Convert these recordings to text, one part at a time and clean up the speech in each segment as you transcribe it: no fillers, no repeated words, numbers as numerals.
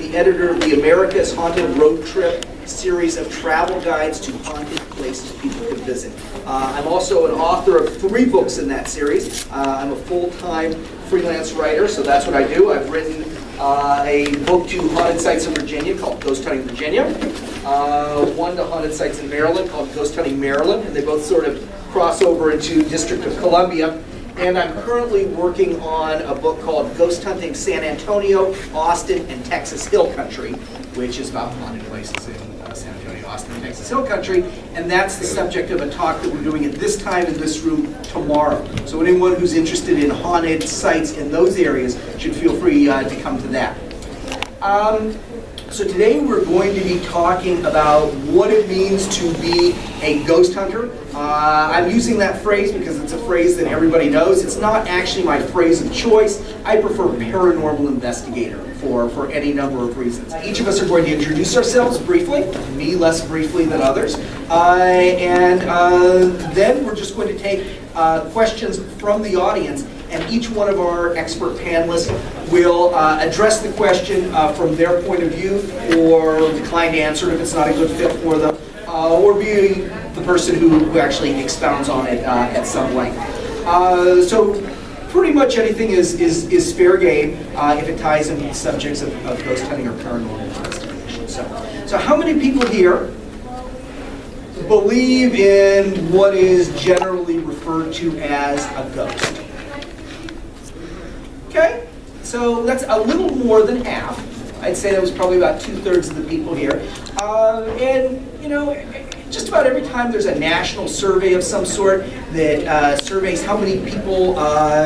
the editor of the America's Haunted Road Trip series of travel guides to haunted places people can visit. I'm also an author of 3 books in that series. I'm a full-time freelance writer, so that's what I do. I've written a book to haunted sites in Virginia called Ghost Hunting Virginia, one to haunted sites in Maryland called Ghost Hunting Maryland, and they both sort of cross over into District of Columbia. And I'm currently working on a book called Ghost Hunting San Antonio, Austin, and Texas Hill Country, which is about haunted places in San Antonio, Austin, Texas Hill Country. And that's the subject of a talk that we're doing at this time in this room tomorrow. So anyone who's interested in haunted sites in those areas should feel free to come to that. So today we're going to be talking about what it means to be a ghost hunter. I'm using that phrase because it's a phrase that everybody knows. It's not actually my phrase of choice. I prefer paranormal investigator for any number of reasons. Each of us are going to introduce ourselves briefly, me less briefly than others, and then we're just going to take questions from the audience, and each one of our expert panelists will address the question from their point of view, or decline to answer it if it's not a good fit for them, or be the person who actually expounds on it at some length. So pretty much anything is fair game if it ties into the subjects of ghost hunting or paranormal investigation. So how many people here believe in what is generally referred to as a ghost? Okay, so that's a little more than half. I'd say that was probably about 2/3 of the people here. And, you know, just about every time there's a national survey of some sort that surveys how many people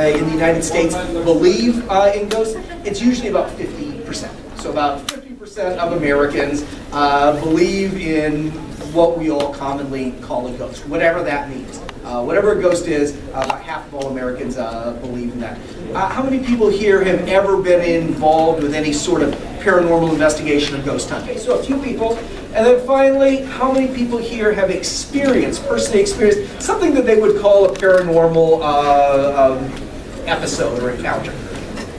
in the United States believe in ghosts, it's usually about 50%. So about 50% of Americans believe in what we all commonly call a ghost, whatever that means. Whatever a ghost is, about half of all Americans believe in that. How many people here have ever been involved with any sort of paranormal investigation or ghost hunting? So a few people. And then finally, how many people here have personally experienced something that they would call a paranormal episode or encounter?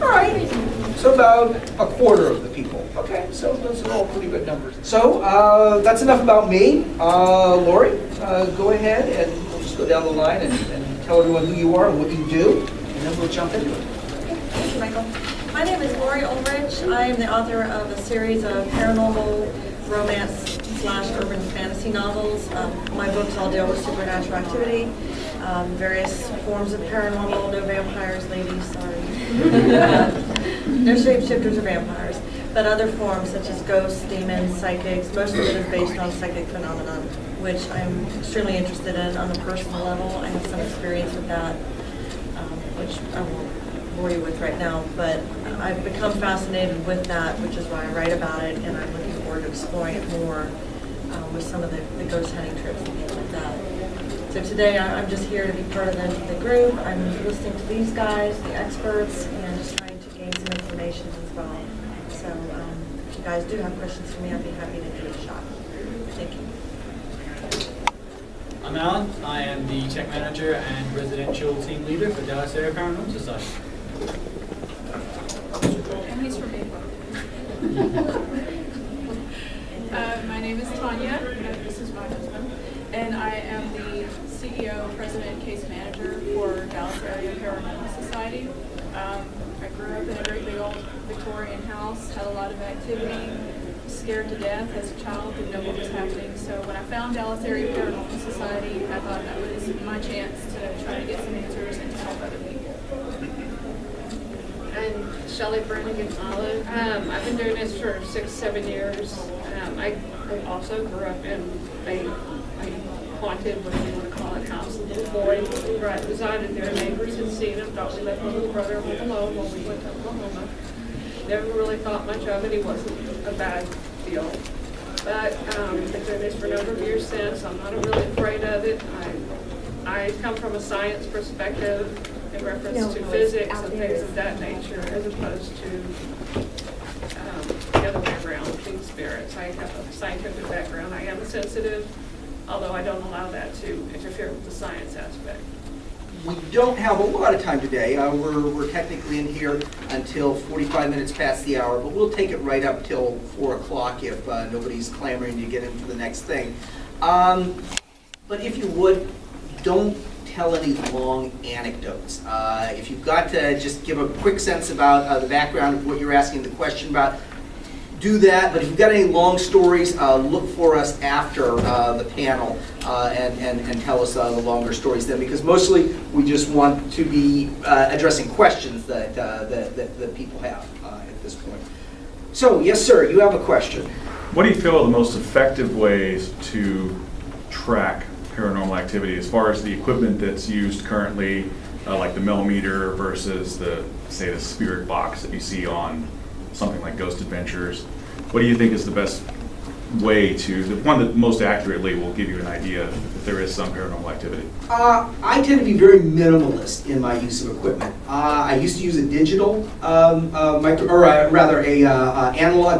All right, so about 1/4 of the people. Okay, so those are all pretty good numbers. So that's enough about me. Laurie, go ahead and we'll just go down the line and tell everyone who you are and what you do, and then we'll jump into it. Thank you, Michael. My name is Laurie Olerich. I am the author of a series of paranormal romance/urban fantasy novels. My books all deal with supernatural activity, various forms of paranormal, no vampires, ladies, sorry. No shapeshifters or vampires, but other forms such as ghosts, demons, psychics. Most of it is based on psychic phenomenon, which I'm extremely interested in on a personal level. I have some experience with that, which I won't bore you with right now, but I've become fascinated with that, which is why I write about it, and I'm looking forward to exploring it more with some of the ghost hunting trips and things like that. So today I'm just here to be part of the group. I'm listening to these guys, the experts, and just trying to gain some information as well. So if you guys do have questions for me, I'd be happy to give it a shot. Thank you. I'm Alan. I am the tech manager and residential team leader for Dallas Area Paranormal Society. And he's from April. My name is Tonya, and this is my husband, and I am the CEO, president, and case manager for Dallas Area Paranormal Society. I grew up in a great big old Victorian house, had a lot of activity, scared to death as a child, didn't know what was happening. So when I found Dallas Area Paranormal Society, I thought that was my chance to try to get some answers and to help other people. I'm Shelley Brannigan Olive. I've been doing this for 6-7 years. I also grew up in a haunted, what do you want to call it, house. A little boy resided there. Neighbors had seen him, thought we left my little brother alone when we went to Oklahoma. Never really thought much of it. He wasn't a bad deal. But I've been doing this for a number of years since. I'm not really afraid of it. I come from a science perspective in reference to physics and things of that nature, as opposed to the other way around, being spirits. I have a scientific background. I am sensitive, although I don't allow that to interfere with the science aspect. We don't have a lot of time today. We're technically in here until 45 minutes past the hour, but we'll take it right up till 4 o'clock if nobody's clamoring to get in for the next thing. But if you would, don't tell any long anecdotes. If you've got to just give a quick sense about the background of what you're asking the question about, do that. But if you've got any long stories, look for us after the panel and tell us the longer stories then, because mostly we just want to be addressing questions that people have at this point. So, yes, sir, you have a question. What do you feel are the most effective ways to track paranormal activity as far as the equipment that's used currently, like the millimeter versus the spirit box that you see on something like Ghost Adventures? What do you think is the best way the one that most accurately will give you an idea if there is some paranormal activity? I tend to be very minimalist in my use of equipment. I used to use a digital analog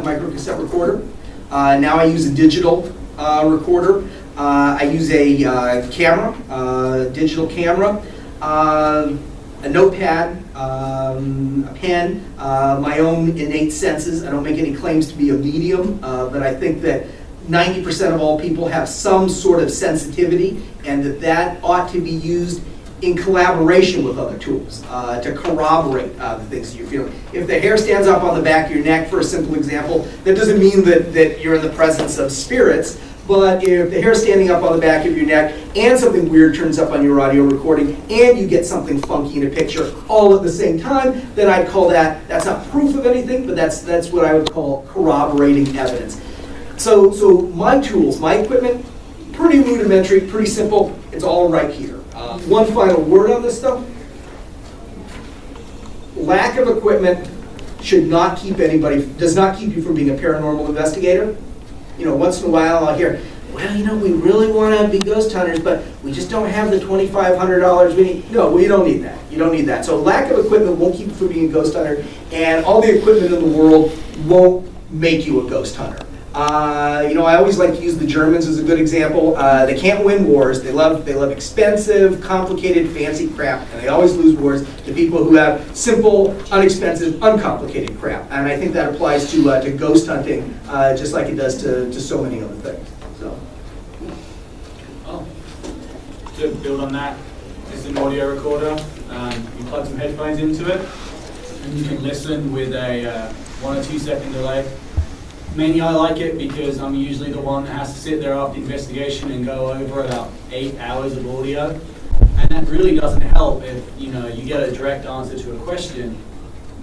microcassette recorder. Now I use a digital recorder. I use a camera, digital camera, a notepad, a pen, my own innate senses. I don't make any claims to be a medium, but I think that 90% of all people have some sort of sensitivity, and that ought to be used in collaboration with other tools to corroborate the things that you're feeling. If the hair stands up on the back of your neck, for a simple example, that doesn't mean that you're in the presence of spirits. But if the hair standing up on the back of your neck and something weird turns up on your audio recording and you get something funky in a picture all at the same time, then I'd call that's not proof of anything, but that's what I would call corroborating evidence. So my tools, my equipment, pretty rudimentary, pretty simple. It's all right here. One final word on this stuff. Lack of equipment does not keep you from being a paranormal investigator. You know, once in a while I'll hear, well, we really want to be ghost hunters, but we just don't have the $2,500 we need. No, we don't need that. You don't need that. So lack of equipment won't keep you from being a ghost hunter, and all the equipment in the world won't make you a ghost hunter. I always like to use the Germans as a good example. They can't win wars. They love expensive, complicated, fancy crap, and they always lose wars to people who have simple, inexpensive, uncomplicated crap. And I think that applies to ghost hunting just like it does to so many other things. So, to build on that, this is an audio recorder. You plug some headphones into it, and you can listen with a 1 or 2 second delay. Mainly I like it because I'm usually the one that has to sit there after the investigation and go over about 8 hours of audio. And that really doesn't help if you get a direct answer to a question,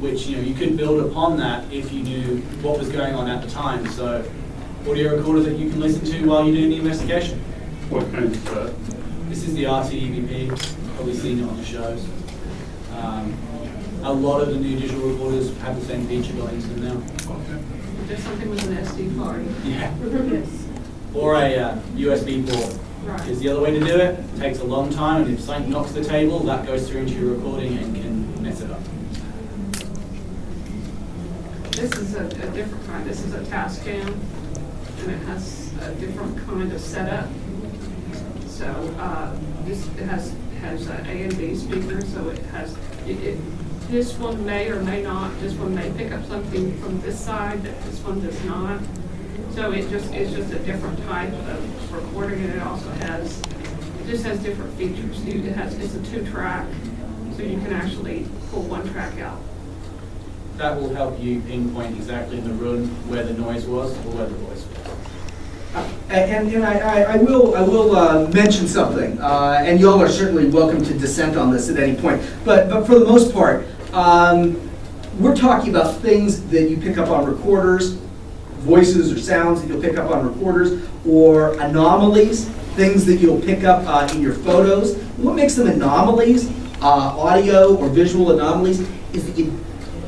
which you could build upon that if you knew what was going on at the time. So audio recorders that you can listen to while you're doing the investigation. What kind of This is the RT-EVP, probably seen it on the shows. A lot of the new digital recorders have the same feature built into them now. There's something with an SD card. Yeah. Yes. Or a USB port. Right. Is the other way to do it. It takes a long time, and if something knocks the table, that goes through into your recording and can mess it up. This is a different kind. This is a task cam, and it has a different kind of setup. So it has an A and B speaker, so it has this one may or may not. This one may pick up something from this side that this one does not. So it's just a different type of recording, and it also has different features. It's a 2-track, so you can actually pull 1 track out. That will help you pinpoint exactly in the room where the noise was or where the voice was. And I will mention something, and y'all are certainly welcome to dissent on this at any point. But for the most part, we're talking about things that you pick up on recorders, voices or sounds that you'll pick up on recorders, or anomalies, things that you'll pick up in your photos. What makes them anomalies, audio or visual anomalies, is that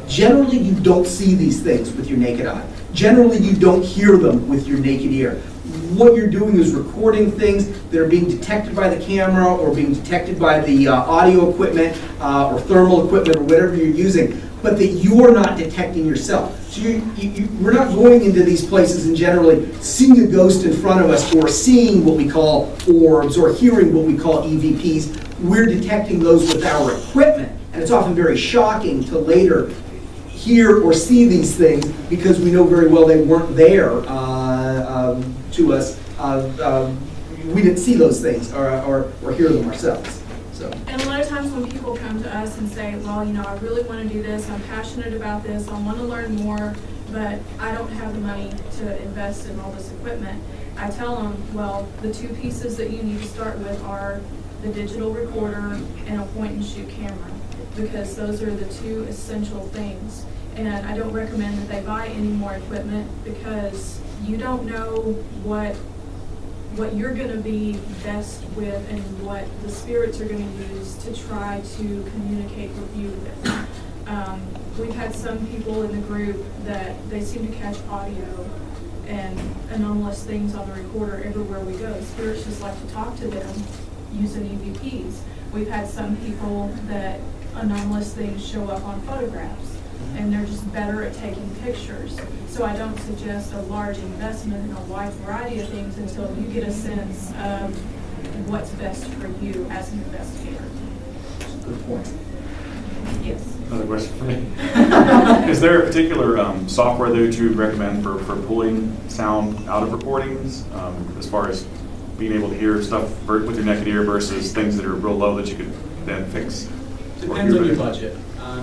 generally you don't see these things with your naked eye. Generally you don't hear them with your naked ear. What you're doing is recording things that are being detected by the camera or being detected by the audio equipment or thermal equipment or whatever you're using. but that you're not detecting yourself. So we're not going into these places and generally seeing a ghost in front of us or seeing what we call orbs or hearing what we call EVPs. We're detecting those with our equipment, and it's often very shocking to later hear or see these things because we know very well they weren't there to us. We didn't see those things or hear them ourselves. So. And a lot of times when people come to us and say, well, you know, I really want to do this, I'm passionate about this, I want to learn more, but I don't have the money to invest in all this equipment, I tell them, well, the two pieces that you need to start with are the digital recorder and a point-and-shoot camera, because those are the two essential things. And I don't recommend that they buy any more equipment because you don't know what you're going to be best with and what the spirits are going to use to try to communicate with you with. We've had some people in the group that they seem to catch audio and anomalous things on the recorder everywhere we go. Spirits just like to talk to them using EVPs. We've had some people that anomalous things show up on photographs and they're just better at taking pictures. So I don't suggest a large investment in a wide variety of things until you get a sense of what's best for you as an investigator. Good point. Yes. Another question for me. Is there a particular software that you would recommend for pulling sound out of recordings, as far as being able to hear stuff with your naked ear versus things that are real low that you could then fix? Depends on your budget.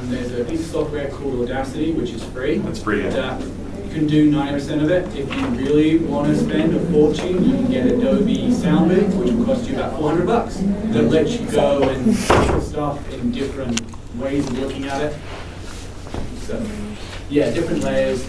There's a piece of software called Audacity, which is free. That's free, yeah. That you can do 90% of it. If you really want to spend a fortune, you can get Adobe Sound Booth, which will cost you about $400. That lets you go and put stuff in different ways of looking at it. So, yeah, different layers.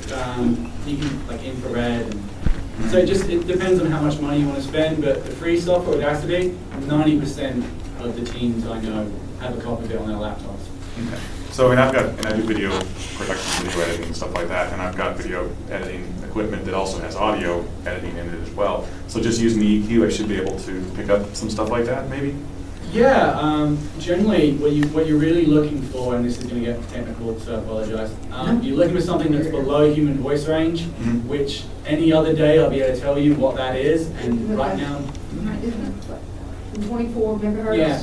You can like infrared. And so it depends on how much money you want to spend. But the free software Audacity, 90% of the teens I know have a copy of it on their laptops. Okay. So, and I do video production, video editing and stuff like that, and I've got video editing equipment that also has audio editing in it as well. So just using the EQ, I should be able to pick up some stuff like that, maybe? Yeah, generally what you're really looking for, and this is going to get technical, so I apologize, you're looking for something that's below human voice range, which any other day I'll be able to tell you what that is, and right now... 24 megahertz? Yeah.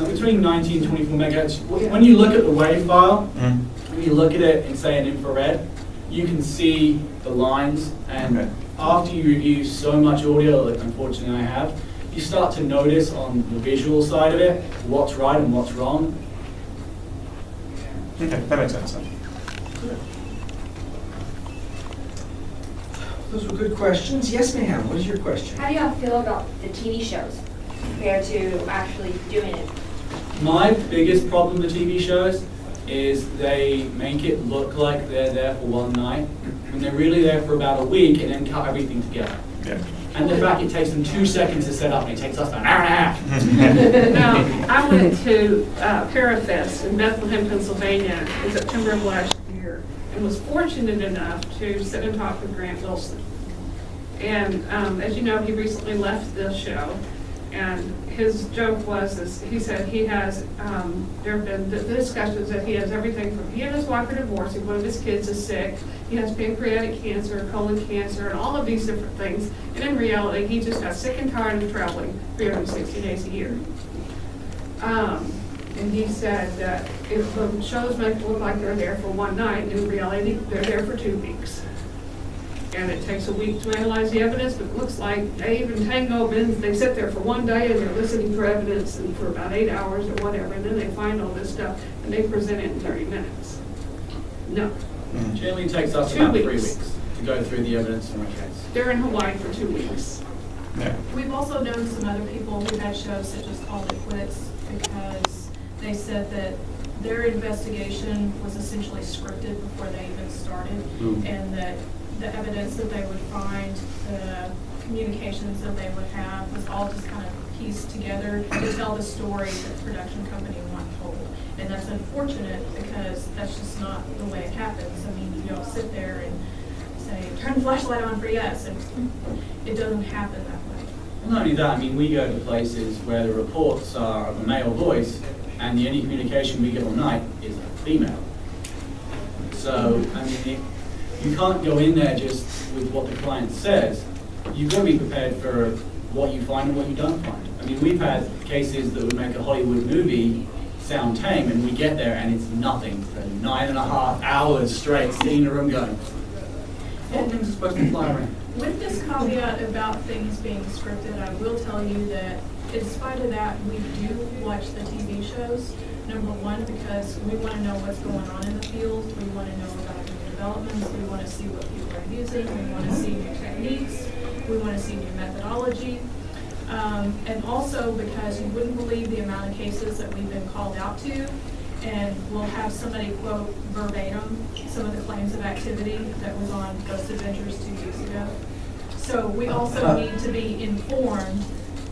Between 90 and 24 megahertz. When you look at the wave file, when you look at it in, say, an infrared, you can see the lines, and after you review so much audio, like unfortunately I have, you start to notice on the visual side of it what's right and what's wrong. Okay, that makes sense. Those were good questions. Yes, ma'am. What is your question? How do y'all feel about the TV shows compared to actually doing it? My biggest problem with TV shows is they make it look like they're there for one night when they're really there for about a week and then cut everything together. Yeah. And the fact it takes them 2 seconds to set up and it takes us about an hour and a half. Now, I went to Parafest in Bethlehem, Pennsylvania in September of last year and was fortunate enough to sit and talk with Grant Wilson. And as you know, he recently left the show. And his joke was, he said he has, there have been the discussions that he has everything from, he and his wife are divorcing, one of his kids is sick, he has pancreatic cancer, colon cancer, and all of these different things. And in reality, he just got sick and tired of traveling 360 days a year. And he said that if the shows make it look like they're there for one night, in reality, they're there for 2 weeks. And it takes a week to analyze the evidence, but it looks like they even tango bins, they sit there for one day and they're listening for evidence and for about 8 hours or whatever, and then they find all this stuff and they present it in 30 minutes. No. Generally it takes us 2 about 3 weeks. weeks to go through the evidence in our case. They're in Hawaii for 2 weeks. Yeah. We've also known some other people who had shows that just called it quits because they said that their investigation was essentially scripted before they even started, and that the evidence that they would find, the communications that they would have was all just kind of pieced together to tell the story that the production company wanted told. And that's unfortunate because that's just not the way it happens. I mean, you don't sit there and say, turn the flashlight on for yes, and it doesn't happen that way. Well, not only that, I mean, we go to places where the reports are of a male voice and the only communication we get all night is a female. So, I mean, you can't go in there just with what the client says. You've got to be prepared for what you find and what you don't find. I mean, we've had cases that would make a Hollywood movie sound tame, and we get there and it's nothing for 9.5 hours straight, sitting in a room going, all things are supposed to fly around. With this caveat about things being scripted, I will tell you that in spite of that, we do watch the TV shows. Number one, because we want to know what's going on in the field. We want to know about new developments. We want to see what people are using. We want to see new techniques. We want to see new methodology. And also because you wouldn't believe the amount of cases that we've been called out to, and we'll have somebody quote verbatim some of the claims of activity that was on Ghost Adventures 2 weeks ago. So we also need to be informed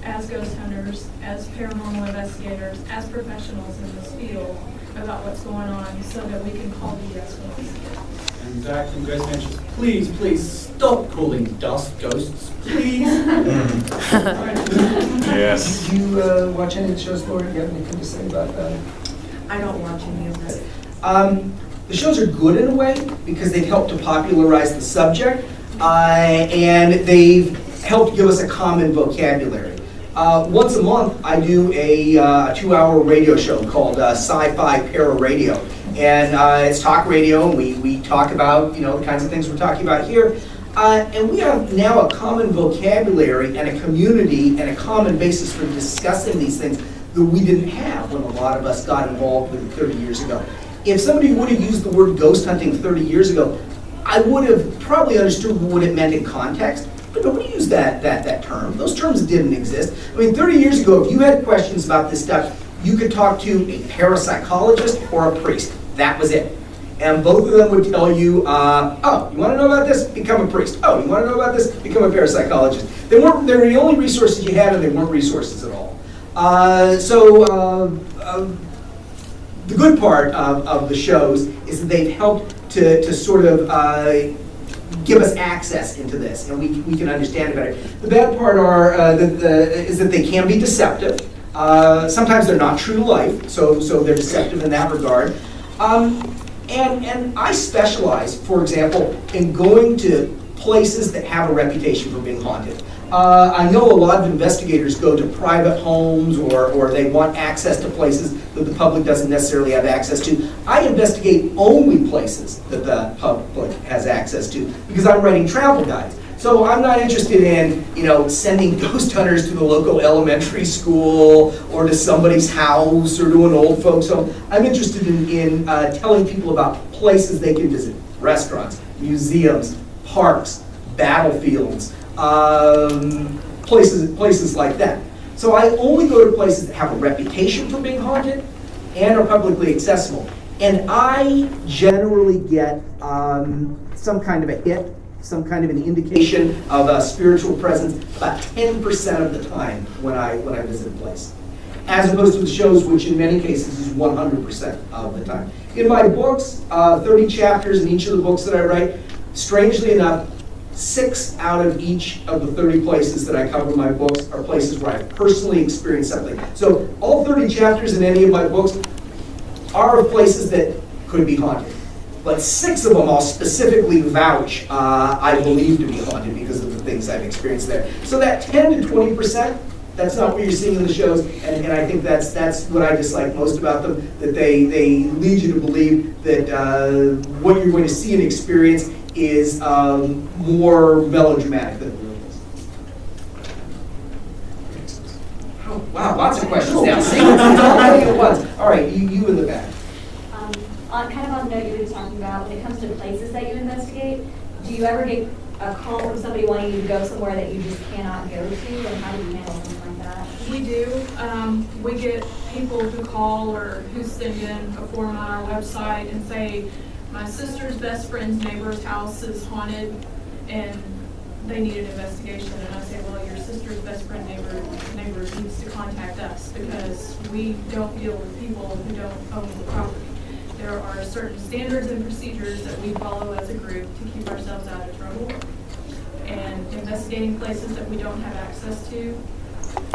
as ghost hunters, as paranormal investigators, as professionals in this field about what's going on so that we can call BS when we see it. And Zach from Ghost Adventures, please stop calling dust ghosts, please. Yes. Did you watch any of the shows, Laurie? Do you have anything to say about that? I don't watch any of this. The shows are good in a way because they've helped to popularize the subject and they've helped give us a common vocabulary. Once a month, I do a 2-hour radio show called Sci-Fi Para Radio, and it's talk radio, and we talk about the kinds of things we're talking about here. And we have now a common vocabulary and a community and a common basis for discussing these things that we didn't have when a lot of us got involved with it 30 years ago. If somebody would have used the word ghost hunting 30 years ago, I would have probably understood what it meant in context, but nobody used that term. Those terms didn't exist. I mean, 30 years ago, if you had questions about this stuff, you could talk to a parapsychologist or a priest. That was it. And both of them would tell you, oh, you want to know about this? Become a priest. Oh, you want to know about this? Become a parapsychologist. They were the only resources you had, and they weren't resources at all. The good part of the shows is that they've helped to sort of give us access into this, and we can understand it better. The bad part is that they can be deceptive. Sometimes they're not true to life, so they're deceptive in that regard. And I specialize, for example, in going to places that have a reputation for being haunted. I know a lot of investigators go to private homes or they want access to places that the public doesn't necessarily have access to. I investigate only places that the public has access to because I'm writing travel guides. So I'm not interested in, sending ghost hunters to the local elementary school or to somebody's house or to an old folks home. I'm interested in telling people about places they can visit, restaurants, museums, parks, battlefields, places like that. So I only go to places that have a reputation for being haunted and are publicly accessible. And I generally get some kind of a hit, some kind of an indication of a spiritual presence about 10% of the time when I visit a place, as opposed to the shows, which in many cases is 100% of the time. In my books, 30 chapters in each of the books that I write, strangely enough, 6 out of each of the 30 places that I cover in my books are places where I've personally experienced something. So all 30 chapters in any of my books are of places that could be haunted. But 6 of them I'll specifically vouch I believe to be haunted because of the things I've experienced there. So that 10 to 20%, that's not what you're seeing in the shows, and I think that's what I dislike most about them, that they lead you to believe that what you're going to see and experience is more melodramatic than it really is. Oh, wow, lots of questions now. See, it's all coming at once. All right, you in the back. Kind of on the note you were talking about, when it comes to places that you investigate, do you ever get a call from somebody wanting you to go somewhere that you just cannot go to, and how do you handle something like that? We do. We get people who call or who send in a form on our website and say, my sister's best friend's neighbor's house is haunted and they need an investigation. And I say, well, your sister's best friend neighbor needs to contact us because we don't deal with people who don't own the property. There are certain standards and procedures that we follow as a group to keep ourselves out of trouble. And investigating places that we don't have access to,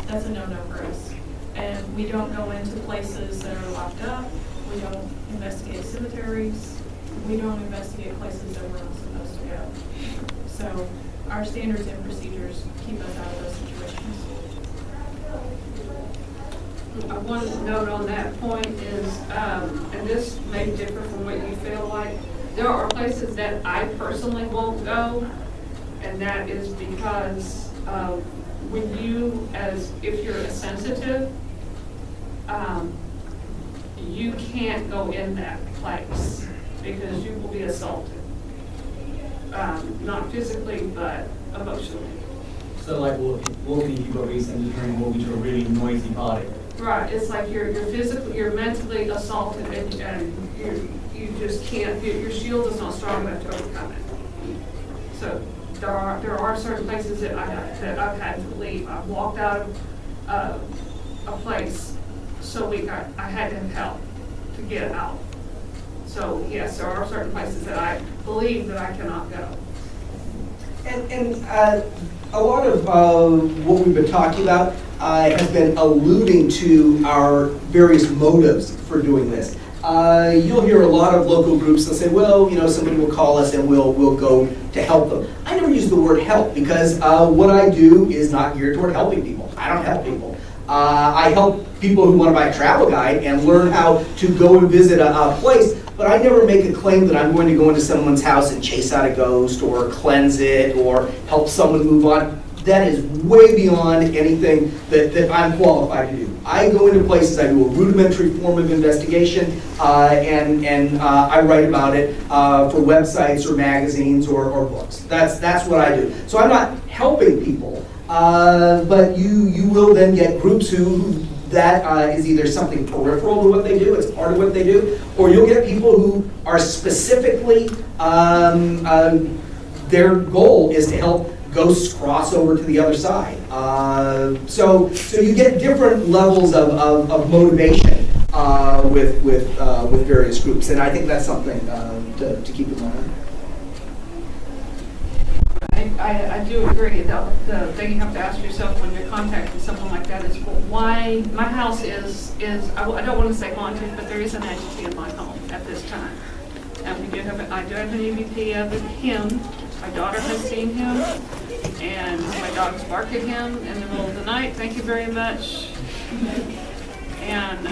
that's a no-no for us. And we don't go into places that are locked up. We don't investigate cemeteries. we don't investigate places that we're not supposed to go. So our standards and procedures keep us out of those situations. One note on that point is, and this may differ from what you feel like, there are places that I personally won't go, and that is because when you, if you're a sensitive, you can't go in that place because you will be assaulted. Not physically, but emotionally. So like walking people recently trying to walk into a really noisy party. Right, it's like you're physically, you're mentally assaulted, and you just can't, your shield is not strong enough to overcome it. So there are certain places that I've had to leave. I've walked out of a place so weak I had to have help to get out. So yes, there are certain places that I believe that I cannot go. And a lot of what we've been talking about has been alluding to our various motives for doing this. You'll hear a lot of local groups that say, well, you know, somebody will call us and we'll go to help them. I never use the word help because what I do is not geared toward helping people. I don't help people. I help people who want to buy a travel guide and learn how to go and visit a place, but I never make a claim that I'm going to go into someone's house and chase out a ghost or cleanse it or help someone move on. That is way beyond anything that I'm qualified to do. I go into places, I do a rudimentary form of investigation, and I write about it for websites or magazines or books. That's what I do. So I'm not helping people, but you will then get groups who that is either something peripheral to what they do, it's part of what they do, or you'll get people who are specifically, their goal is to help ghosts cross over to the other side. So you get different levels of motivation with various groups, and I think that's something to keep in mind. I do agree. The thing you have to ask yourself when you're contacting someone like that is, well, why my house is I don't want to say haunted, but there is an entity in my home at this time, and I do have an EVP of him. My daughter has seen him, and my dogs bark at him in the middle of the night. Thank you very much. And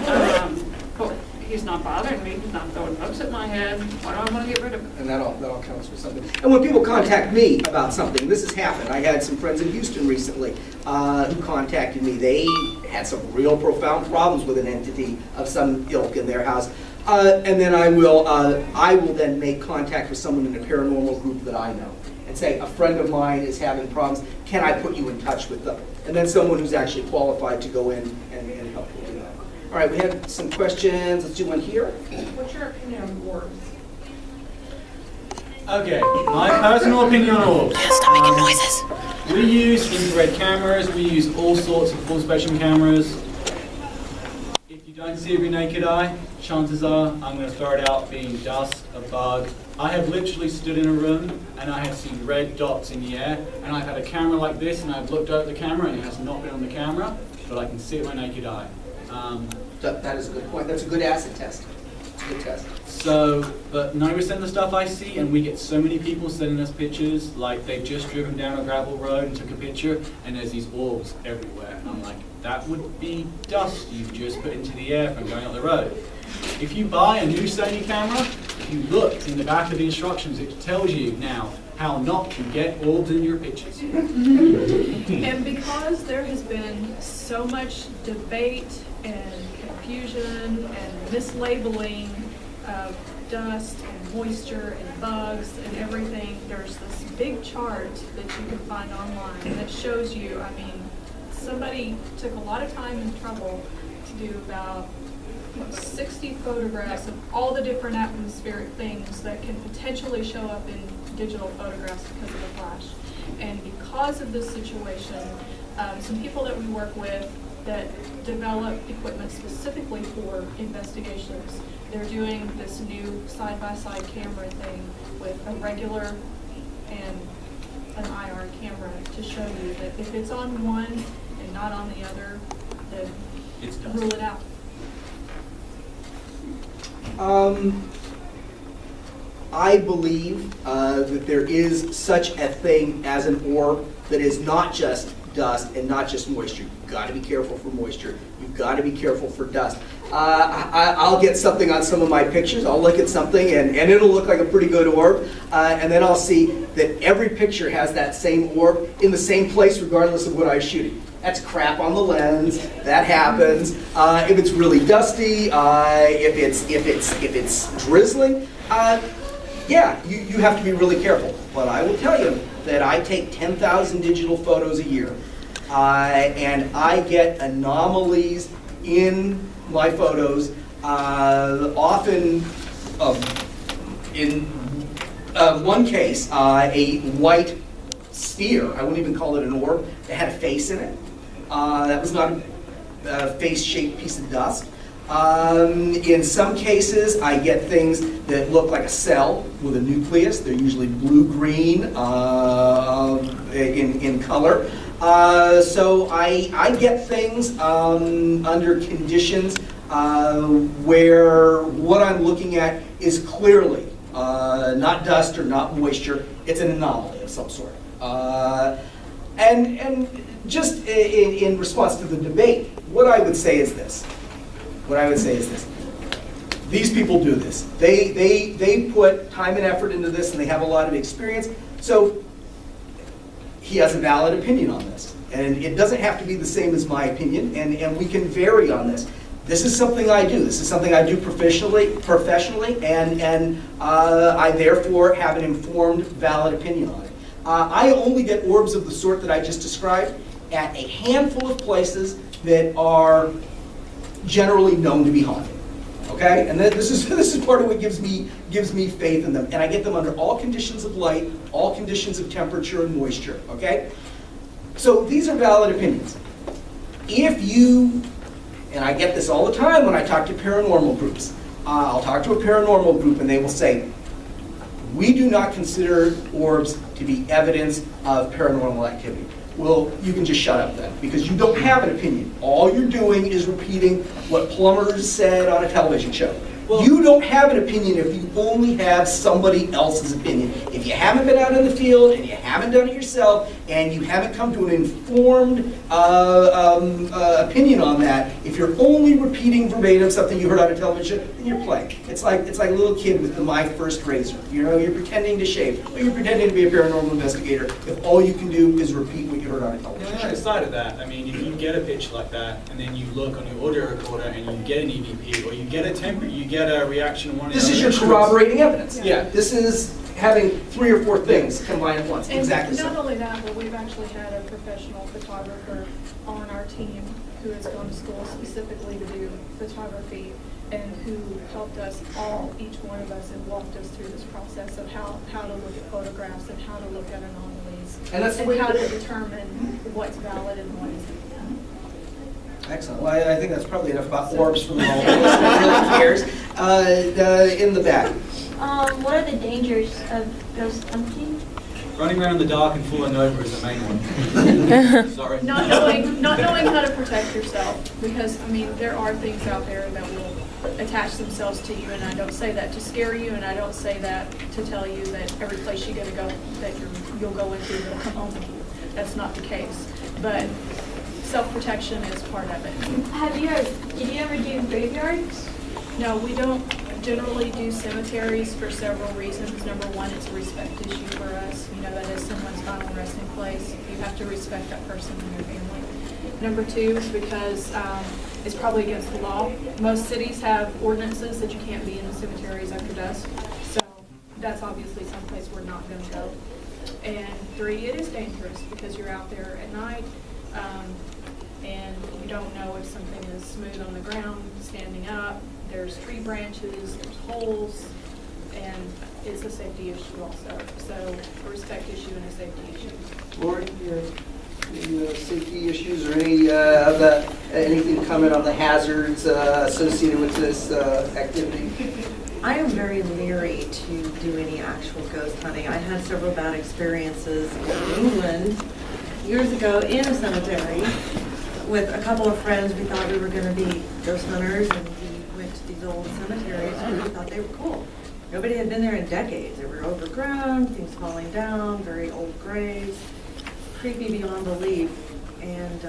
he's not bothering me. He's not throwing bugs at my head. Why do I want to get rid of him? And that all counts for something. And when people contact me about something, this has happened. I had some friends in Houston recently who contacted me. They had some real profound problems with an entity of some ilk in their house. And then I will then make contact with someone in a paranormal group that I know and say, a friend of mine is having problems, can I put you in touch with them? And then someone who's actually qualified to go in and help you do that. All right, we have some questions. Let's do one here. What's your opinion on orbs? Okay, my personal opinion on orbs. Stop making noises. We use infrared cameras, we use all sorts of full spectrum cameras. If you don't see it with your naked eye, chances are I'm going to throw it out being dust, a bug. I have literally stood in a room and I have seen red dots in the air, and I've had a camera like this and I've looked at the camera and it has not been on the camera, but I can see it with my naked eye. That is a good point. That's a good acid test. It's a good test. So, but 90% of the stuff I see, and we get so many people sending us pictures, like they've just driven down a gravel road and took a picture, and there's these orbs everywhere. And I'm like, that would be dust you've just put into the air from going up the road. If you buy a new Sony camera, if you look in the back of the instructions, it tells you now how not to get orbs in your pictures. And because there has been so much debate and confusion and mislabeling of dust and moisture and bugs and everything, there's this big chart that you can find online that shows you, I mean, somebody took a lot of time and trouble to do about 60 photographs of all the different atmospheric things that can potentially show up in digital photographs because of the flash. And because of this situation, some people that we work with that develop equipment specifically for investigations, they're doing this new side-by-side camera thing with a regular and an IR camera to show you that if it's on one and not on the other, then It's dust. rule it out. I believe that there is such a thing as an orb that is not just dust and not just moisture. You've got to be careful for moisture. You've got to be careful for dust. I'll get something on some of my pictures. I'll look at something and it'll look like a pretty good orb. And then I'll see that every picture has that same orb in the same place regardless of what I'm shooting. That's crap on the lens. That happens. If it's really dusty, if it's drizzling, yeah, you have to be really careful. But I will tell you that I take 10,000 digital photos a year, and I get anomalies in my photos. Often, in one case, a white sphere, I wouldn't even call it an orb, it had a face in it. That was not a face-shaped piece of dust. In some cases, I get things that look like a cell with a nucleus. They're usually blue-green in color. So I get things under conditions where what I'm looking at is clearly not dust or not moisture. It's an anomaly of some sort. And just in response to the debate, what I would say is this. These people do this. They put time and effort into this, and they have a lot of experience. So he has a valid opinion on this. And it doesn't have to be the same as my opinion, and we can vary on this. This is something I do. This is something I do professionally, and I therefore have an informed, valid opinion on it. I only get orbs of the sort that I just described at a handful of places that are generally known to be haunted. Okay, and this is part of what gives me faith in them, and I get them under all conditions of light, all conditions of temperature and moisture. Okay, so these are valid opinions. If you, and I get this all the time when I talk to paranormal groups, I'll talk to a paranormal group and they will say, we do not consider orbs to be evidence of paranormal activity. Well, you can just shut up then, because you don't have an opinion. All you're doing is repeating what plumbers said on a television show. Well, you don't have an opinion if you only have somebody else's opinion. If you haven't been out in the field and you haven't done it yourself and you haven't come to an informed opinion on that, if you're only repeating verbatim something you heard on a television show, then you're playing. It's like a little kid with the My First Razor. You know, you're pretending to shave, or you're pretending to be a paranormal investigator if all you can do is repeat what you heard on a television show. On the side of that, I mean, if you get a picture like that and then you look on your audio recorder and you get an EVP or you get a temper, you get a reaction. This is your corroborating evidence. Yeah. This is having 3 or 4 things combined at once. And exactly. not so. only that, but we've actually had a professional photographer on our team who has gone to school specifically to do photography and who helped us all, each one of us, and walked us through this process of how to look at photographs and how to look at anomalies And that's the and way how to to do it. determine what's valid and what isn't. Excellent. Well, I think that's probably enough about orbs for the moment. Really cares. In the back. What are the dangers of ghost hunting? Running around in the dark and falling over is the main one. Sorry. Not knowing how to protect yourself, because I mean there are things out there that will attach themselves to you, and I don't say that to scare you, and I don't say that to tell you that every place you're gonna go that you'll go into will come home with you. That's not the case, but self-protection is part of it. Did you ever do graveyards? No, we don't generally do cemeteries for several reasons. Number one, it's a respect issue for us. You know, that is someone's final resting place. You have to respect that person and their family. Number two is because it's probably against the law. Most cities have ordinances that you can't be in the cemeteries after dusk. So that's obviously someplace we're not going to go. And 3, it is dangerous because you're out there at night and you don't know if something is smooth on the ground, standing up. There's tree branches, there's holes, and it's a safety issue also. So a respect issue and a safety issue. Laurie, any safety issues or anything to comment on the hazards associated with this activity? I am very leery to do any actual ghost hunting. I had several bad experiences in England years ago in a cemetery with a couple of friends. We thought we were going to be ghost hunters, and we went to these old cemeteries and we thought they were cool. Nobody had been there in decades. They were overgrown, things falling down, very old graves, creepy beyond belief. And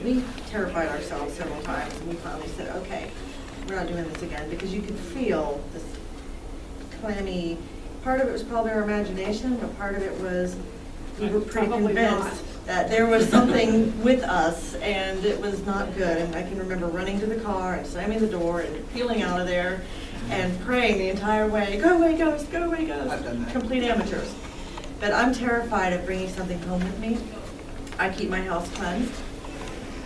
we terrified ourselves several times, and we finally said, okay, we're not doing this again, because you could feel this clammy, part of it was probably our imagination, but part of it was we were pretty Probably convinced not. that there was something with us, and it was not good. And I can remember running to the car and slamming the door and peeling out of there and praying the entire way, go away, ghost, go away, ghost. I've done that. Complete amateurs. But I'm terrified of bringing something home with me. I keep my house cleansed,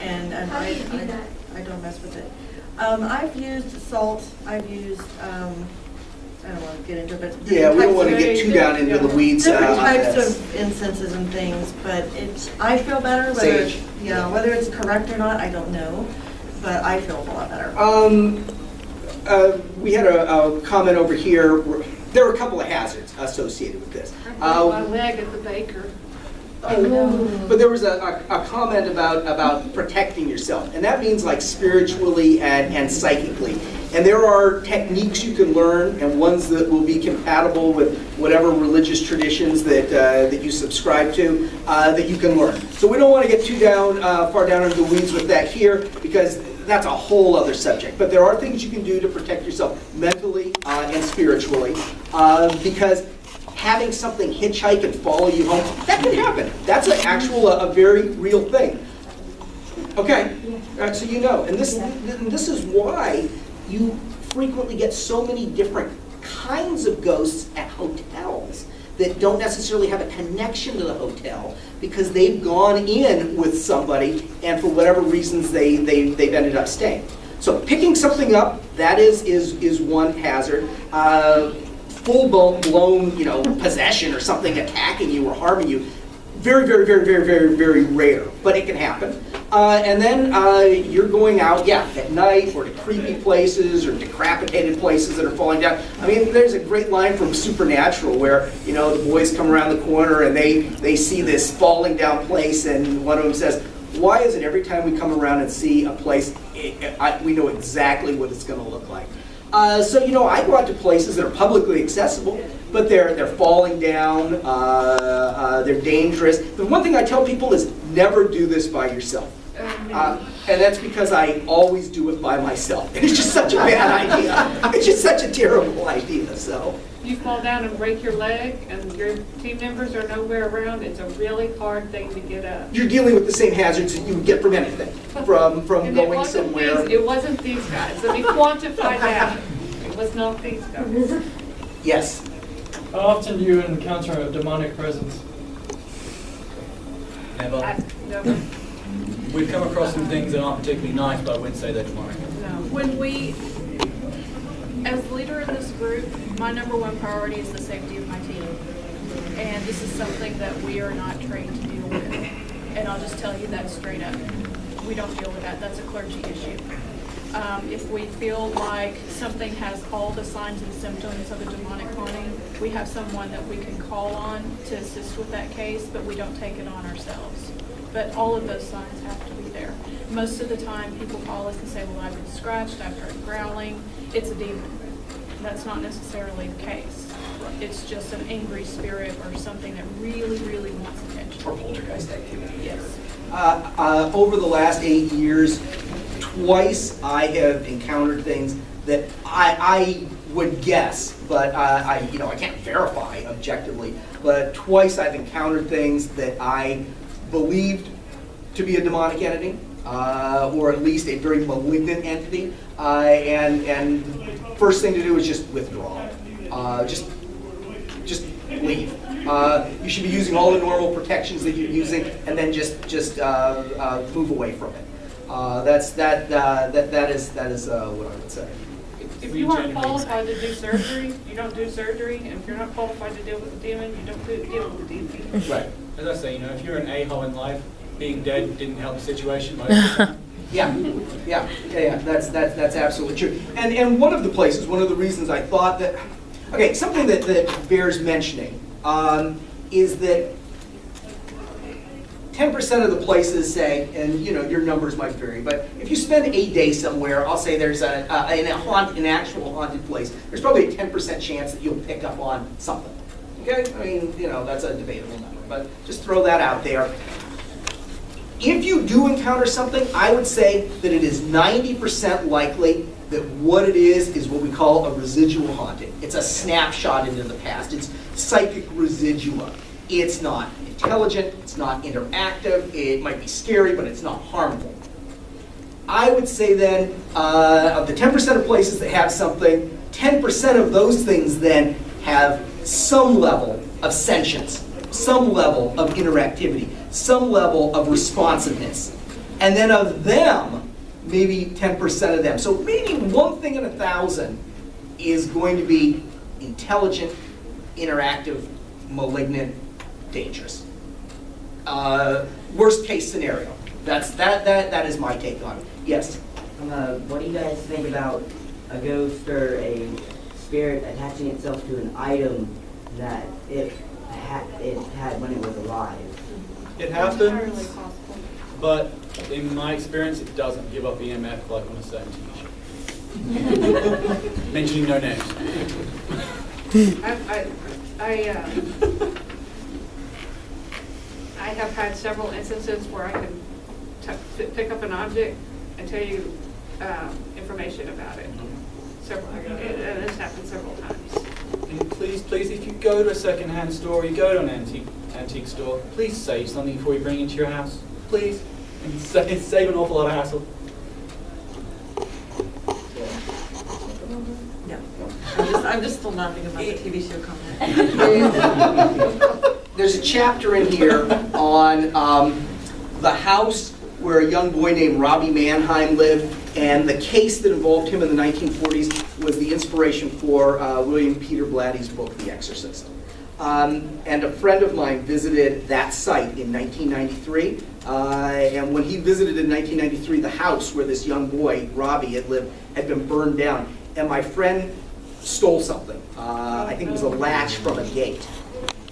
and How do you do that? I don't mess with it. I've used salt, I've used, I don't want to get into it, but Yeah, we don't want to different get too down into the weeds. different types That's- of incenses and things, but I feel better, Sage. whether it's correct or not, I don't know, but I feel a lot better. We had a comment over here. There are a couple of hazards associated with this. I broke my leg at the baker. But there was a comment about protecting yourself, and that means like spiritually and psychically. And there are techniques you can learn, and ones that will be compatible with whatever religious traditions that you subscribe to, that you can learn. So we don't want to get too far down into the weeds with that here, because that's a whole other subject. But there are things you can do to protect yourself mentally and spiritually, because having something hitchhike and follow you home, that can happen. That's a very real thing. Okay, so you know, and this is why you frequently get so many different kinds of ghosts at hotels that don't necessarily have a connection to the hotel, because they've gone in with somebody and for whatever reasons they've ended up staying. So picking something up, that is one hazard. Full-blown, possession or something attacking you or harming you, very, very, very, very, very, very rare, but it can happen. And then you're going out, at night, or to creepy places or decapitated places that are falling down. I mean, there's a great line from Supernatural where, the boys come around the corner and they see this falling down place, and one of them says, why is it every time we come around and see a place, we know exactly what it's going to look like? So I go out to places that are publicly accessible, but they're falling down, they're dangerous. The one thing I tell people is never do this by yourself. And that's because I always do it by myself. It's just such a bad idea. It's just such a terrible idea, so. You fall down and break your leg and your team members are nowhere around, it's a really hard thing to get up. You're dealing with the same hazards that you would get from anything, from And going somewhere. It wasn't these guys. Let me quantify that. It was not these guys. Yes. How often do you encounter a demonic presence? Never. Never. We've come across some things that aren't particularly nice, but I wouldn't say they're demonic. When as leader in this group, my number one priority is the safety of my team. And this is something that we are not trained to deal with. And I'll just tell you that straight up. We don't deal with that. That's a clergy issue. If we feel like something has all the signs and symptoms of a demonic haunting, we have someone that we can call on to assist with that case, but we don't take it on ourselves. But all of those signs have to be there. Most of the time, people call us and say, well, I've been scratched, I've heard growling. It's a demon. That's not necessarily the case. It's just an angry spirit or something that really, really wants attention. Or poltergeist activity. Yes. Over the last 8 years, twice I have encountered things that I would guess, but I can't verify objectively, but twice I've encountered things that I believed to be a demonic entity, or at least a very malignant entity, and first thing to do is just withdraw. Just leave. You should be using all the normal protections that you're using, and then just move away from it. That is what I would say. If you aren't qualified to do surgery, you don't do surgery. And if you're not qualified to deal with the demon, you don't deal with the demon. Right. As I say, if you're an a-hole in life, being dead didn't help the situation. But Yeah. That's absolutely true. And one of the reasons I thought that, okay, something that bears mentioning is that 10% of the places say, and your numbers might vary, but if you spend a day somewhere, I'll say there's an actual haunted place, there's probably a 10% chance that you'll pick up on something. Okay? I mean, that's a debatable number, but just throw that out there. If you do encounter something, I would say that it is 90% likely that what it is what we call a residual haunting. It's a snapshot into the past. It's psychic residua. It's not intelligent, it's not interactive, it might be scary, but it's not harmful. I would say then, of the 10% of places that have something, 10% of those things then have some level of sentience, some level of interactivity, some level of responsiveness. And then of them, maybe 10% of them. So maybe 1 thing in 1,000 is going to be intelligent, interactive, malignant, dangerous. Worst case scenario. That is my take on it. Yes? What do you guys think about a ghost or a spirit attaching itself to an item that it had when it was alive? It happens, but in my experience, it doesn't give up EMF like on a certain TV show. Mentioning no names. I have had several instances where I can pick up an object and tell you information about it. And it's happened several times. And please, if you go to a second-hand store, you go to an antique store, please save something before you bring it into your house. Please. And save an awful lot of hassle. No. I'm just still laughing about the TV show comment. There's a chapter in here on the house where a young boy named Robbie Mannheim lived, and the case that involved him in the 1940s was the inspiration for William Peter Blatty's book, The Exorcist. And a friend of mine visited that site in 1993, and when he visited in 1993, the house where this young boy, Robbie, had lived had been burned down, and my friend stole something. I think it was a latch from a gate.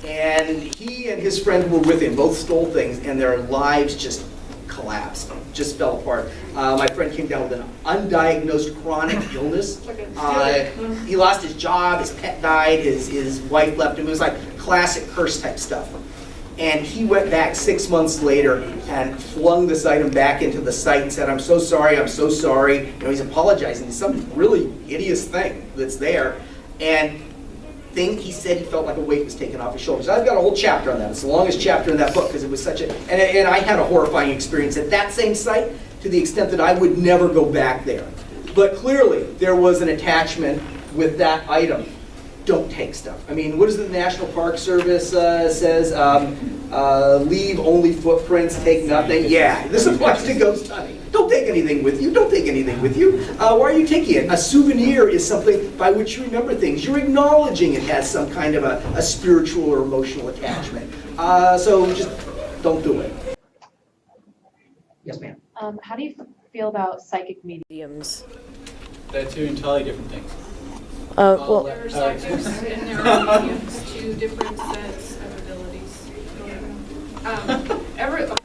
And he and his friend were with him, both stole things, and their lives just collapsed, just fell apart. My friend came down with an undiagnosed chronic illness. He lost his job, his pet died, his wife left him. It was like classic curse type stuff. And he went back 6 months later and flung this item back into the site and said, I'm so sorry. He's apologizing. It's some really hideous thing that's there. And he said he felt like a weight was taken off his shoulders. I've got a whole chapter on that. It's the longest chapter in that book because it was such a, and I had a horrifying experience at that same site to the extent that I would never go back there. But clearly there was an attachment with that item. Don't take stuff. I mean, what does the National Park Service says? Leave only footprints, take nothing. Yeah, this applies to ghost hunting. Don't take anything with you. Why are you taking it? A souvenir is something by which you remember things. You're acknowledging it has some kind of a spiritual or emotional attachment. So just don't do it. Yes, ma'am. How do you feel about psychic mediums? They're two entirely different things. Well, There are psychics and there are mediums, two different sets of abilities. Okay, now,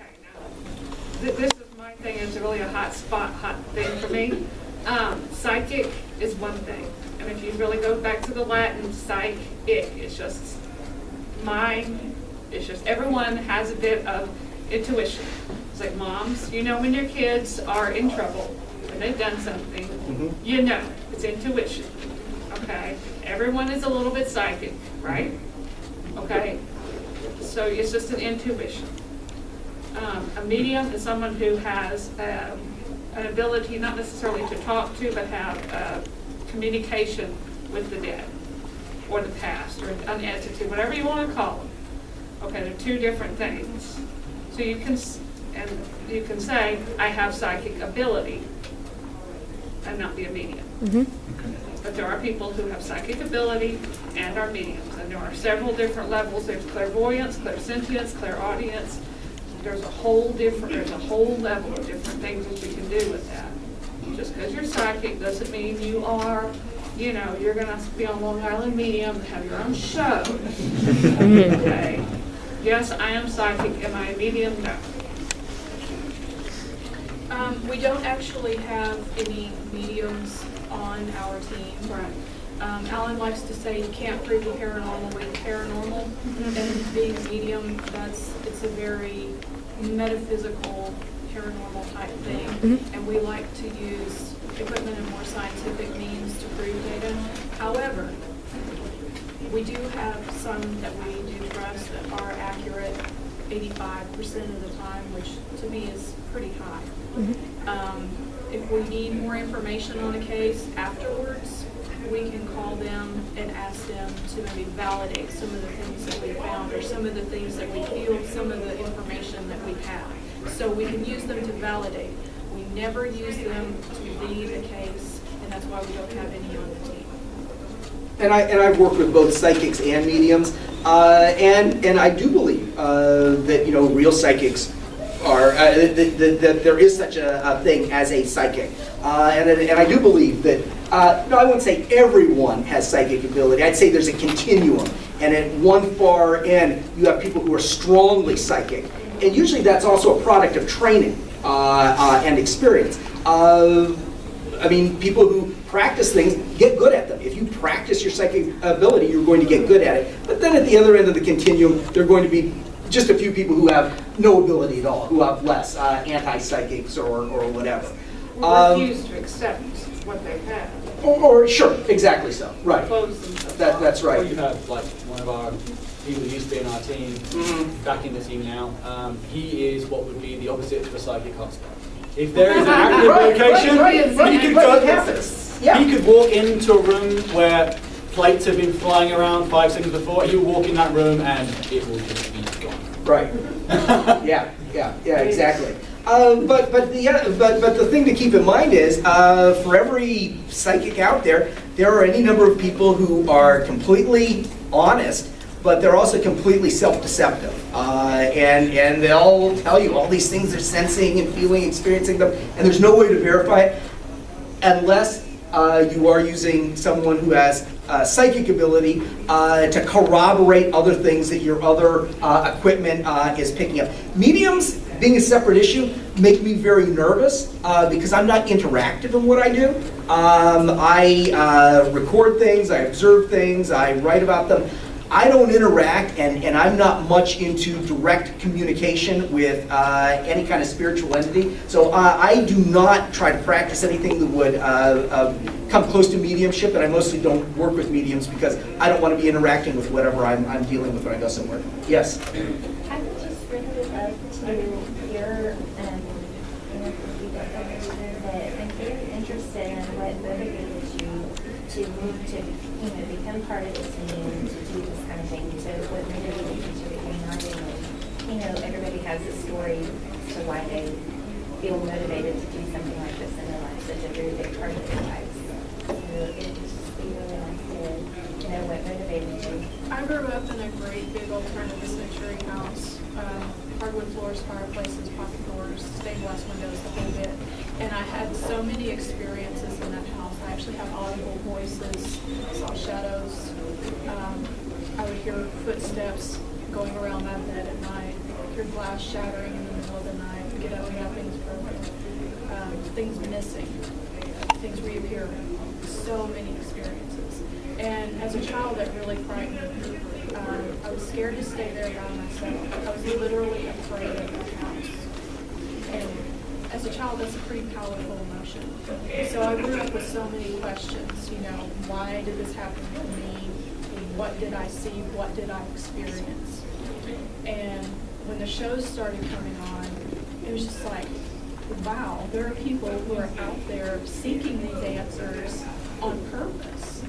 this is my thing. It's really a hot thing for me. Psychic is one thing. And if you really go back to the Latin, psych, it's just mind. It's just everyone has a bit of intuition. It's like moms, you know when your kids are in trouble, when they've done something, you know, it's intuition. Okay, everyone is a little bit psychic, right? Okay, so it's just an intuition. A medium is someone who has an ability not necessarily to talk to, but have communication with the dead, or the past, or an entity, whatever you want to call them. Okay, they're two different things. So you can say, I have psychic ability, and not be a medium. But there are people who have psychic ability and are mediums, and there are several different levels. There's clairvoyance, clairsentience, clairaudience. There's a whole level of different things that you can do with that. Just because you're psychic doesn't mean you are, you're going to be on Long Island Medium and have your own show. Okay. Yes, I am psychic. Am I a medium? No. We don't actually have any mediums on our team. Right. Alan likes to say you can't prove the paranormal with paranormal, and being a medium, it's a very metaphysical, paranormal type thing, and we like to use equipment and more scientific means to prove data. However, we do have some that we do trust that are accurate 85% of the time, which to me is pretty high. If we need more information on a case afterwards, we can call them and ask them to maybe validate some of the things that we found or some of the things that we feel, some of the information that we have. So we can use them to validate. We never use them to lead a case, and that's why we don't have any on the team. And I've worked with both psychics and mediums, and I do believe that real psychics are that there is such a thing as a psychic, and I do believe that no, I wouldn't say everyone has psychic ability. I'd say there's a continuum, and at one far end you have people who are strongly psychic, and usually that's also a product of training and experience. I mean, people who practice things get good at them. If you practice your psychic ability, you're going to get good at it. But then at the other end of the continuum, there are going to be just a few people who have no ability at all, who have less, anti-psychics or whatever. Refuse to accept what they have. Or sure, exactly so, right. Close themselves. That's right. Or you have like one of our people who used to be in our team, back in the team now. He is what would be the opposite of a psychic hotspot. If there is an active location, he could walk into a room where plates have been flying around 5 seconds before. He would walk in that room and it will just be gone. Right. Yeah, exactly. But the thing to keep in mind is, for every psychic out there, there are any number of people who are completely honest, but they're also completely self-deceptive. And they'll tell you all these things they're sensing and feeling, experiencing them, and there's no way to verify it unless you are using someone who has psychic ability to corroborate other things that your other equipment is picking up. Mediums, being a separate issue, make me very nervous because I'm not interactive in what I do. I record things, I observe things, I write about them. I don't interact, and I'm not much into direct communication with any kind of spiritual entity. So I do not try to practice anything that would come close to mediumship, and I mostly don't work with mediums because I don't want to be interacting with whatever I'm dealing with when I go somewhere. Yes? I would just really love to hear that I'm very interested in what motivated you to move to become part of this and to do this kind of thing. So what motivated you to become not everybody has a story as to why they feel motivated to do something like this in their life, such a very big part of their lives. So it would just be really nice to know what motivated you. I grew up in a great big alternative century house. Hardwood floors, fireplaces, pocket doors, stained glass windows, the whole bit. And I had so many experiences in that house. I actually had audible voices, saw shadows. I would hear footsteps going around my bed at night, hear glass shattering in the middle of the night, get up and have things broken, things missing, things reappearing. So many experiences. And as a child, that really frightened me. I was scared to stay there by myself. I was literally afraid of the house. And as a child, that's a pretty powerful emotion. So I grew up with so many questions, why did this happen to me? What did I see? What did I experience? And when the shows started coming on, it was just like, wow, there are people who are out there seeking these answers on purpose.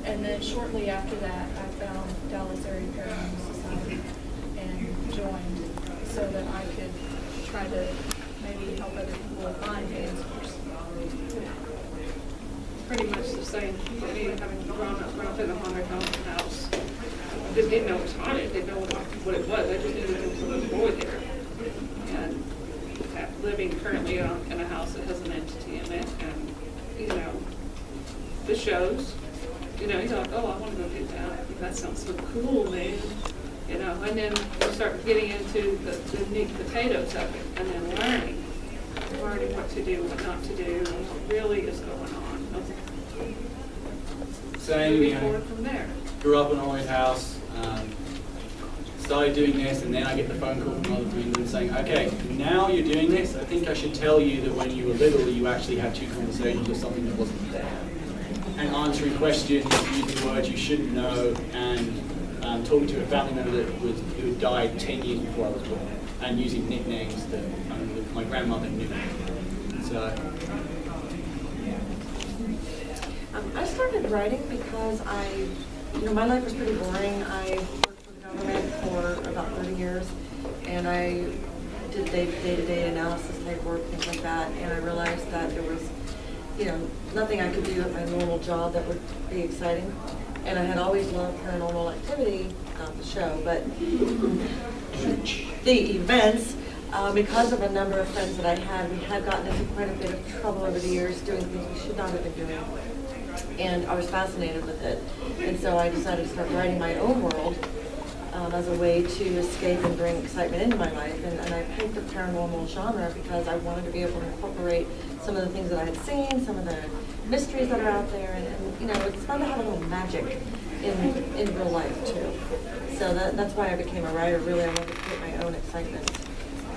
And then shortly after that, I found Dallas Area Paranormal Society and joined so that I could try to maybe help other people find answers. Pretty much the same for me, having grown up in a haunted house. I just didn't know it was haunted, didn't know what it was. I just knew that there was a little boy there. And living currently in a house that has an entity in it, and the shows. You're like, oh, I want to go do that. That sounds so cool, man. And then you start getting into the meat and potatoes of it, and then learning. learning what to do, what not to do, and what really is going on. Same, Moving you know, forward from there. grew up in an old house, started doing this, and then I get the phone call from other people saying, okay, now you're doing this, I think I should tell you that when you were little, you actually had 2 conversations with something that wasn't there. And answering questions, using words you shouldn't know, and talking to a family member who had died 10 years before I was born, and using nicknames that only my grandmother knew. So. I started writing because my life was pretty boring. I worked for the government for about 30 years, and I did day-to-day analysis type work, things like that, and I realized that there was, nothing I could do at my normal job that would be exciting. And I had always loved paranormal activity, not the show, but the events. Because of a number of friends that I had, we had gotten into quite a bit of trouble over the years doing things we should not have been doing. And I was fascinated with it. And so I decided to start writing my own world as a way to escape and bring excitement into my life. And I picked the paranormal genre because I wanted to be able to incorporate some of the things that I had seen, some of the mysteries that are out there. And it's fun to have a little magic in real life, too. So that's why I became a writer. Really, I wanted to create my own excitement.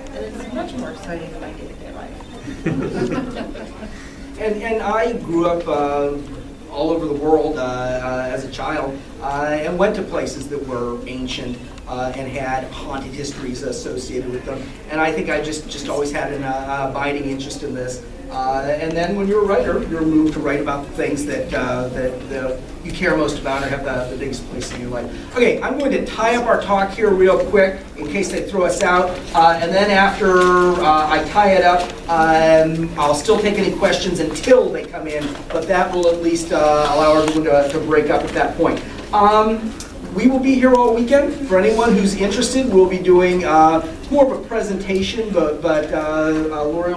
And it's much more exciting than my day-to-day life. And I grew up all over the world as a child and went to places that were ancient and had haunted histories associated with them. And I think I just always had an abiding interest in this. And then when you're a writer, you're moved to write about the things that you care most about or have the biggest place in your life. Okay, I'm going to tie up our talk here real quick in case they throw us out. And then after I tie it up, I'll still take any questions until they come in, but that will at least allow everyone to break up at that point. We will be here all weekend. For anyone who's interested, we'll be doing more of a presentation, but Laurie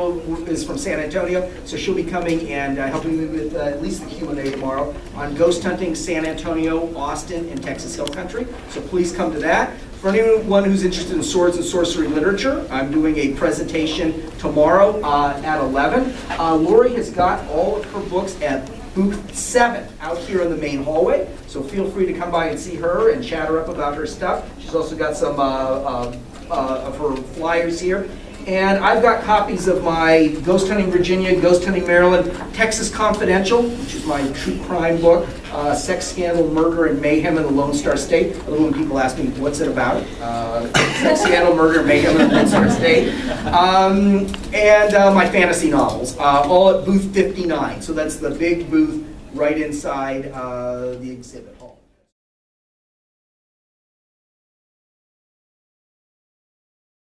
is from San Antonio, so she'll be coming and helping me with at least the Q&A tomorrow on ghost hunting San Antonio, Austin, and Texas Hill Country. So please come to that. For anyone who's interested in swords and sorcery literature, I'm doing a presentation tomorrow at 11. Laurie has got all of her books at booth 7 out here in the main hallway, so feel free to come by and see her and chat her up about her stuff. She's also got some of her flyers here. And I've got copies of my Ghost Hunting Virginia, Ghost Hunting Maryland, Texas Confidential, which is my true crime book, Sex Scandal, Murder, and Mayhem in the Lone Star State. I love when people ask me, what's it about? Sex Scandal, Murder, Mayhem in the Lone Star State. And my fantasy novels, all at booth 59. So that's the big booth right inside the exhibit.